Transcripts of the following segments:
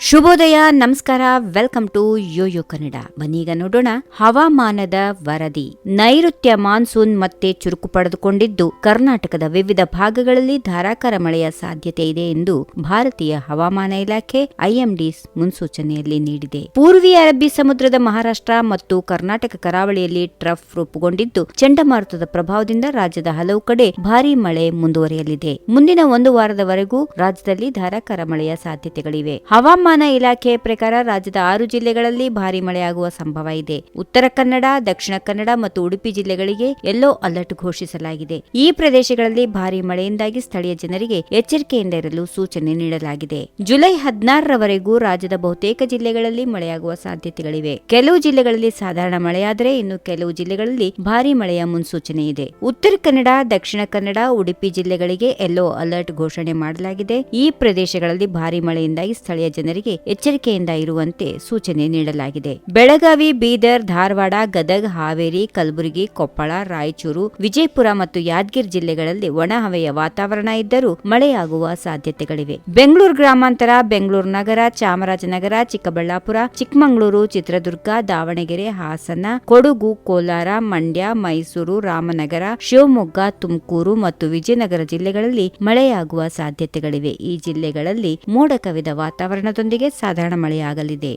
ಶುಭೋದಯ, ನಮಸ್ಕಾರ, welcome to Yoyo Kannada. ಬನ್ನೀಗ ನೋಡೋಣ ಹವಾಮಾನದ ವರದಿ. ನೈಋತ್ಯ ಮಾನ್ಸೂನ್ ಮತ್ತೆ ಚುರುಕು ಪಡೆದುಕೊಂಡಿದ್ದು ಕರ್ನಾಟಕದ ವಿವಿಧ ಭಾಗಗಳಲ್ಲಿ ಧಾರಾಕಾರ ಮಳೆಯ ಸಾಧ್ಯತೆ ಇದೆ ಎಂದು ಭಾರತೀಯ ಹವಾಮಾನ ಇಲಾಖೆ ಐಎಂಡಿ ಮುನ್ಸೂಚನೆಯಲ್ಲಿ ನೀಡಿದೆ. ಪೂರ್ವೀಯ ಅರಬ್ಬಿ ಸಮುದ್ರದ ಮಹಾರಾಷ್ಟ್ರ ಮತ್ತು ಕರ್ನಾಟಕ ಕರಾವಳಿಯಲ್ಲಿ ಟ್ರಫ್ ರೂಪುಗೊಂಡಿದ್ದು ಚಂಡಮಾರುತದ ಪ್ರಭಾವದಿಂದ ರಾಜ್ಯದ ಹಲವು ಕಡೆ ಭಾರೀ ಮಳೆ ಮುಂದುವರಿಯಲಿದೆ. ಮುಂದಿನ ಒಂದು ವಾರದವರೆಗೂ ರಾಜ್ಯದಲ್ಲಿ ಧಾರಾಕಾರ ಮಳೆಯ ಸಾಧ್ಯತೆಗಳಿವೆ. ಹವಾಮಾನ ಇಲಾಖೆ ಪ್ರಕಾರ ರಾಜ್ಯದ 6 ಜಿಲ್ಲೆಗಳಲ್ಲಿ ಭಾರೀ ಮಳೆಯಾಗುವ ಸಂಭವ ಇದೆ. ಉತ್ತರ ಕನ್ನಡ, ದಕ್ಷಿಣ ಕನ್ನಡ ಮತ್ತು ಉಡುಪಿ ಜಿಲ್ಲೆಗಳಿಗೆ ಯೆಲ್ಲೋ ಅಲರ್ಟ್ ಘೋಷಿಸಲಾಗಿದೆ. ಈ ಪ್ರದೇಶಗಳಲ್ಲಿ ಭಾರೀ ಮಳೆಯಿಂದಾಗಿ ಸ್ಥಳೀಯ ಜನರಿಗೆ ಎಚ್ಚರಿಕೆಯಿಂದ ಇರಲು ಸೂಚನೆ ನೀಡಲಾಗಿದೆ. ಜುಲೈ 16ರವರೆಗೂ ರಾಜ್ಯದ ಬಹುತೇಕ ಜಿಲ್ಲೆಗಳಲ್ಲಿ ಮಳೆಯಾಗುವ ಸಾಧ್ಯತೆಗಳಿವೆ. ಕೆಲವು ಜಿಲ್ಲೆಗಳಲ್ಲಿ ಸಾಧಾರಣ ಮಳೆಯಾದರೆ ಇನ್ನು ಕೆಲವು ಜಿಲ್ಲೆಗಳಲ್ಲಿ ಭಾರೀ ಮಳೆಯ ಮುನ್ಸೂಚನೆ ಇದೆ. ಉತ್ತರ ಕನ್ನಡ, ದಕ್ಷಿಣ ಕನ್ನಡ, ಉಡುಪಿ ಜಿಲ್ಲೆಗಳಿಗೆ ಯೆಲ್ಲೋ ಅಲರ್ಟ್ ಘೋಷಣೆ ಮಾಡಲಾಗಿದೆ. ಈ ಪ್ರದೇಶಗಳಲ್ಲಿ ಭಾರೀ ಮಳೆಯಿಂದಾಗಿ ಸ್ಥಳೀಯ ಜನರಿಗೆ ಎಚ್ಚರಿಕೆಯಿಂದ ಇರುವಂತೆ ಸೂಚನೆ ನೀಡಲಾಗಿದೆ. ಬೆಳಗಾವಿ, ಬೀದರ್, ಧಾರವಾಡ, ಗದಗ, ಹಾವೇರಿ, ಕಲಬುರಗಿ, ಕೊಪ್ಪಳ, ರಾಯಚೂರು, ವಿಜಯಪುರ ಮತ್ತು ಯಾದಗಿರಿ ಜಿಲ್ಲೆಗಳಲ್ಲಿ ಒಣಹವೆಯ ವಾತಾವರಣ ಇದ್ದರೂ ಮಳೆಯಾಗುವ ಸಾಧ್ಯತೆಗಳಿವೆ. ಬೆಂಗಳೂರು ಗ್ರಾಮಾಂತರ, ಬೆಂಗಳೂರು ನಗರ, ಚಾಮರಾಜನಗರ, ಚಿಕ್ಕಬಳ್ಳಾಪುರ, ಚಿಕ್ಕಮಗಳೂರು, ಚಿತ್ರದುರ್ಗ, ದಾವಣಗೆರೆ, ಹಾಸನ, ಕೊಡಗು, ಕೋಲಾರ, ಮಂಡ್ಯ, ಮೈಸೂರು, ರಾಮನಗರ, ಶಿವಮೊಗ್ಗ, ತುಮಕೂರು ಮತ್ತು ವಿಜಯನಗರ ಜಿಲ್ಲೆಗಳಲ್ಲಿ ಮಳೆಯಾಗುವ ಸಾಧ್ಯತೆಗಳಿವೆ. ಈ ಜಿಲ್ಲೆಗಳಲ್ಲಿ ಮೋಡ ಕವಿದ ವಾತಾವರಣದೊಂದಿಗೆ ಸಾಧಾರಣ ಮಳೆಯಾಗಲಿದೆ.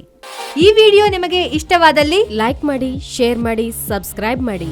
ಈ ವಿಡಿಯೋ ನಿಮಗೆ ಇಷ್ಟವಾದಲ್ಲಿ ಲೈಕ್ ಮಾಡಿ, ಶೇರ್ ಮಾಡಿ, ಸಬ್ಸ್ಕ್ರೈಬ್ ಮಾಡಿ.